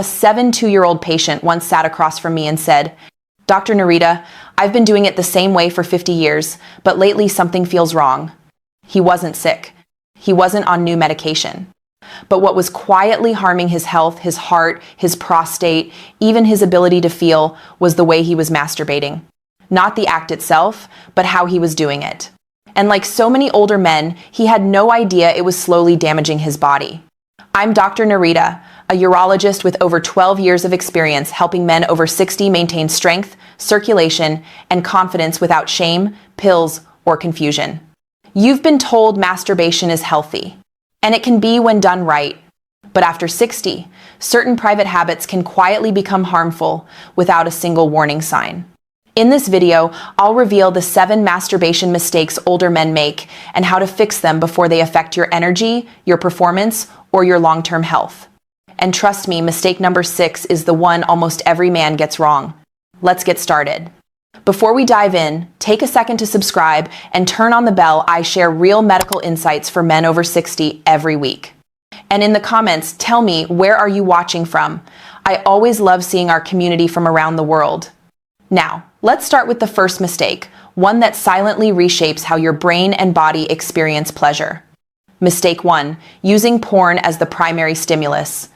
A 72-year-old patient once sat across from me and said, "Dr. Nerita, I've been doing it the same way for 50 years, but lately something feels wrong." He wasn't sick. He wasn't on new medication. But what was quietly harming his health, his heart, his prostate, even his ability to feel, was the way he was masturbating. Not the act itself, but how he was doing it. And like so many older men, he had no idea it was slowly damaging his body. I'm Dr. Nerita, a urologist with over 12 years of experience helping men over 60 maintain strength, circulation, and confidence without shame, pills, or confusion. You've been told masturbation is healthy, and it can be when done right. But after 60, certain private habits can quietly become harmful without a single warning sign. In this video, I'll reveal the 7 masturbation mistakes older men make and how to fix them before they affect your energy, your performance, or your long-term health. And trust me, mistake number 6 is the one almost every man gets wrong. Let's get started. Before we dive in, take a second to subscribe and turn on the bell. I share real medical insights for men over 60 every week. And in the comments, tell me, where are you watching from? I always love seeing our community from around the world. Now, let's start with the first mistake, one that silently reshapes how your brain and body experience pleasure. Mistake 1, using porn as the primary stimulus.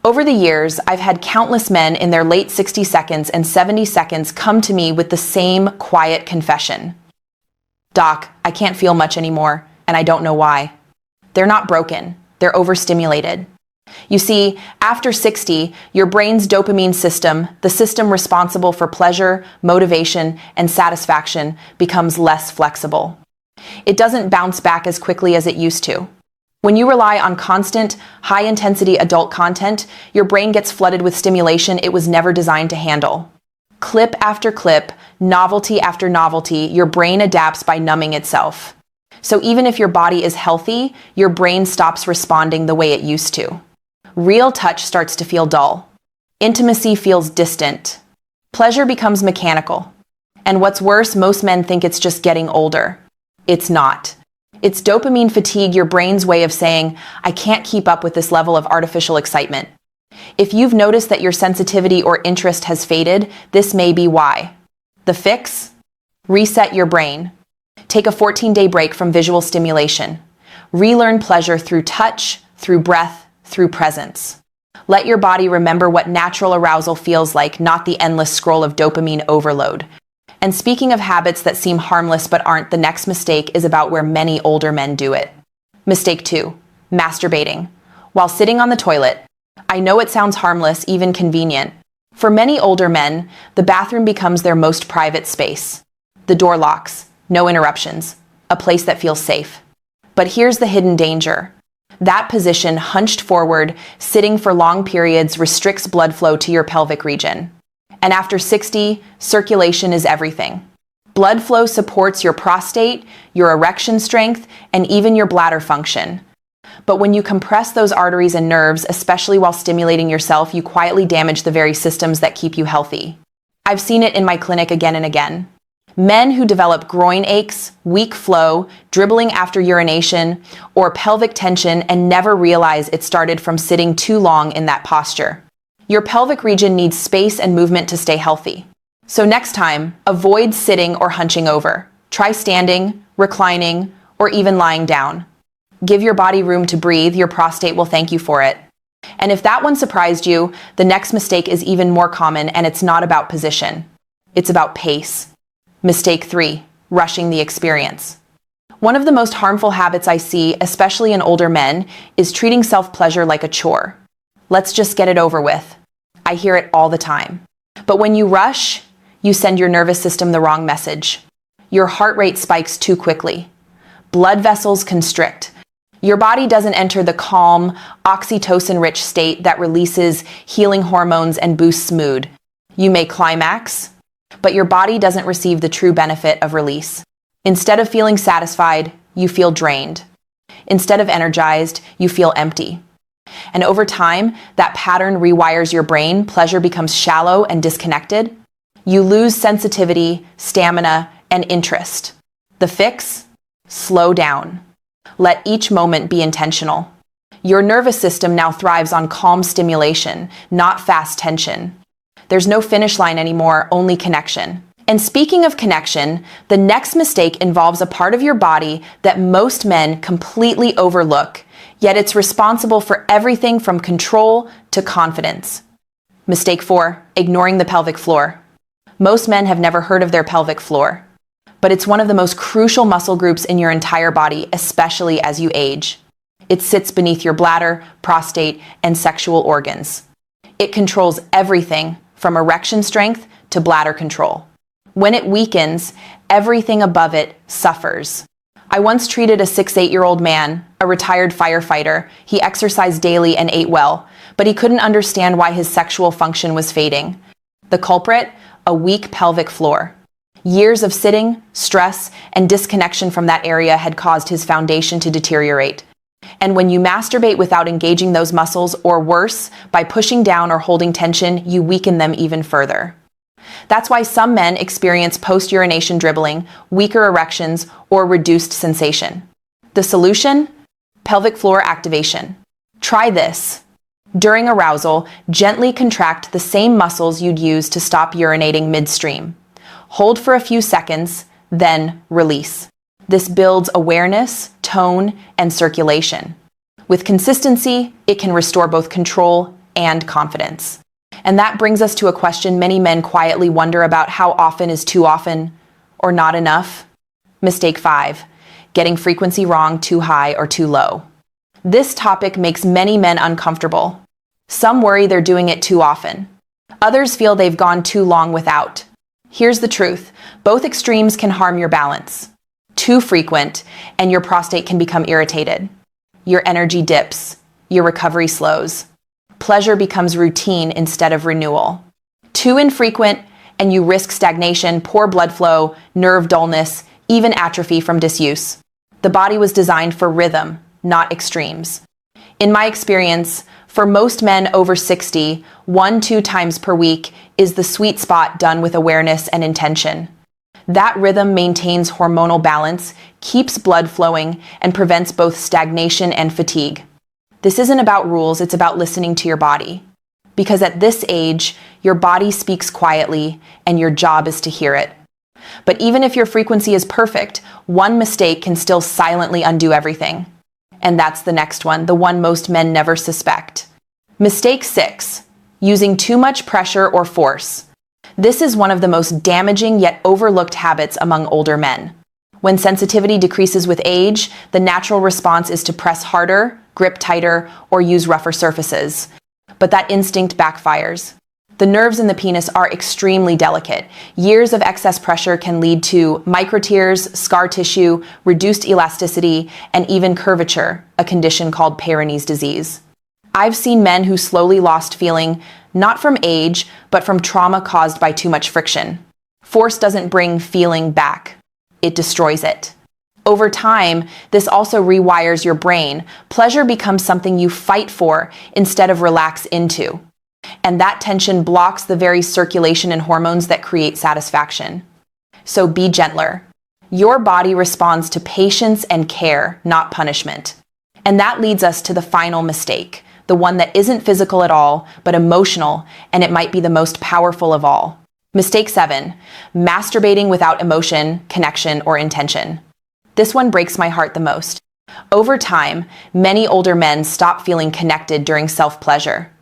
Over the years, I've had countless men in their late 60 seconds and 70 seconds come to me with the same quiet confession. "Doc, I can't feel much anymore, and I don't know why." They're not broken, they're overstimulated. You see, after 60, your brain's dopamine system, the system responsible for pleasure, motivation, and satisfaction, becomes less flexible. It doesn't bounce back as quickly as it used to. When you rely on constant, high-intensity adult content, your brain gets flooded with stimulation it was never designed to handle. Clip after clip, novelty after novelty, your brain adapts by numbing itself. So even if your body is healthy, your brain stops responding the way it used to. Real touch starts to feel dull. Intimacy feels distant. Pleasure becomes mechanical. And what's worse, most men think it's just getting older. It's not. It's dopamine fatigue, your brain's way of saying, "I can't keep up with this level of artificial excitement." If you've noticed that your sensitivity or interest has faded, this may be why. The fix? Reset your brain. Take a 14-day break from visual stimulation. Relearn pleasure through touch, through breath, through presence. Let your body remember what natural arousal feels like, not the endless scroll of dopamine overload. And speaking of habits that seem harmless but aren't, the next mistake is about where many older men do it. Mistake 2, masturbating. While sitting on the toilet. I know it sounds harmless, even convenient. For many older men, the bathroom becomes their most private space. The door locks, no interruptions, a place that feels safe. But here's the hidden danger. That position, hunched forward, sitting for long periods, restricts blood flow to your pelvic region. And after 60, circulation is everything. Blood flow supports your prostate, your erection strength, and even your bladder function. But when you compress those arteries and nerves, especially while stimulating yourself, you quietly damage the very systems that keep you healthy. I've seen it in my clinic again and again. Men who develop groin aches, weak flow, dribbling after urination, or pelvic tension and never realize it started from sitting too long in that posture. Your pelvic region needs space and movement to stay healthy. So next time, avoid sitting or hunching over. Try standing, reclining, or even lying down. Give your body room to breathe. Your prostate will thank you for it. And if that one surprised you, the next mistake is even more common, and it's not about position. It's about pace. Mistake 3, rushing the experience. One of the most harmful habits I see, especially in older men, is treating self-pleasure like a chore. Let's just get it over with. I hear it all the time. But when you rush, you send your nervous system the wrong message. Your heart rate spikes too quickly. Blood vessels constrict. Your body doesn't enter the calm, oxytocin-rich state that releases healing hormones and boosts mood. You may climax, but your body doesn't receive the true benefit of release. Instead of feeling satisfied, you feel drained. Instead of energized, you feel empty. And over time, that pattern rewires your brain. Pleasure becomes shallow and disconnected. You lose sensitivity, stamina, and interest. The fix? Slow down. Let each moment be intentional. Your nervous system now thrives on calm stimulation, not fast tension. There's no finish line anymore, only connection. And speaking of connection, the next mistake involves a part of your body that most men completely overlook, yet it's responsible for everything from control to confidence. Mistake 4, ignoring the pelvic floor. Most men have never heard of their pelvic floor, but it's one of the most crucial muscle groups in your entire body, especially as you age. It sits beneath your bladder, prostate, and sexual organs. It controls everything from erection strength to bladder control. When it weakens, everything above it suffers. I once treated a 6'8" man, a retired firefighter. He exercised daily and ate well, but he couldn't understand why his sexual function was fading. The culprit? A weak pelvic floor. Years of sitting, stress, and disconnection from that area had caused his foundation to deteriorate. And when you masturbate without engaging those muscles, or worse, by pushing down or holding tension, you weaken them even further. That's why some men experience post-urination dribbling, weaker erections, or reduced sensation. The solution? Pelvic floor activation. Try this. During arousal, gently contract the same muscles you'd use to stop urinating midstream. Hold for a few seconds, then release. This builds awareness, tone, and circulation. With consistency, it can restore both control and confidence. And that brings us to a question many men quietly wonder about: how often is too often, or not enough? Mistake 5, getting frequency wrong, too high or too low. This topic makes many men uncomfortable. Some worry they're doing it too often. Others feel they've gone too long without. Here's the truth: both extremes can harm your balance. Too frequent, and your prostate can become irritated. Your energy dips. Your recovery slows. Pleasure becomes routine instead of renewal. Too infrequent, and you risk stagnation, poor blood flow, nerve dullness, even atrophy from disuse. The body was designed for rhythm, not extremes. In my experience, for most men over 60, 1-2 times per week is the sweet spot, done with awareness and intention. That rhythm maintains hormonal balance, keeps blood flowing, and prevents both stagnation and fatigue. This isn't about rules, it's about listening to your body. Because at this age, your body speaks quietly, and your job is to hear it. But even if your frequency is perfect, one mistake can still silently undo everything. And that's the next one, the one most men never suspect. Mistake 6, using too much pressure or force. This is one of the most damaging yet overlooked habits among older men. When sensitivity decreases with age, the natural response is to press harder, grip tighter, or use rougher surfaces. But that instinct backfires. The nerves in the penis are extremely delicate. Years of excess pressure can lead to microtears, scar tissue, reduced elasticity, and even curvature, a condition called Peyronie's disease. I've seen men who slowly lost feeling, not from age, but from trauma caused by too much friction. Force doesn't bring feeling back. It destroys it. Over time, this also rewires your brain. Pleasure becomes something you fight for instead of relax into. And that tension blocks the very circulation and hormones that create satisfaction. So be gentler. Your body responds to patience and care, not punishment. And that leads us to the final mistake, the one that isn't physical at all, but emotional, and it might be the most powerful of all. Mistake 7, masturbating without emotion, connection, or intention. This one breaks my heart the most. Over time, many older men stop feeling connected during self-pleasure.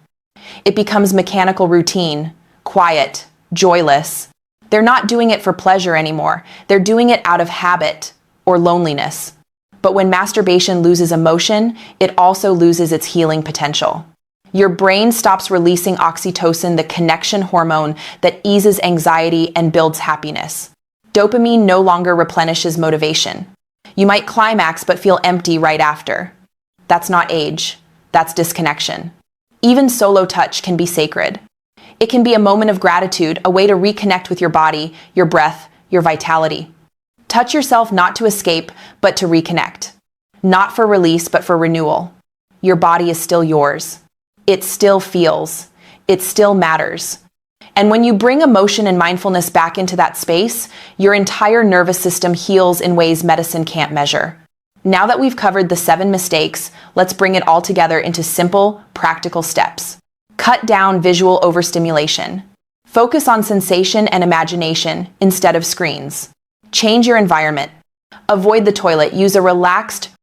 It becomes mechanical routine, quiet, joyless. They're not doing it for pleasure anymore. They're doing it out of habit or loneliness. But when masturbation loses emotion, it also loses its healing potential. Your brain stops releasing oxytocin, the connection hormone that eases anxiety and builds happiness. Dopamine no longer replenishes motivation. You might climax but feel empty right after. That's not age. That's disconnection. Even solo touch can be sacred. It can be a moment of gratitude, a way to reconnect with your body, your breath, your vitality. Touch yourself not to escape, but to reconnect. Not for release, but for renewal. Your body is still yours. It still feels. It still matters. And when you bring emotion and mindfulness back into that space, your entire nervous system heals in ways medicine can't measure. Now that we've covered the 7 mistakes, let's bring it all together into simple, practical steps. Cut down visual overstimulation. Focus on sensation and imagination instead of screens. Change your environment. Avoid the toilet. Use a relaxed,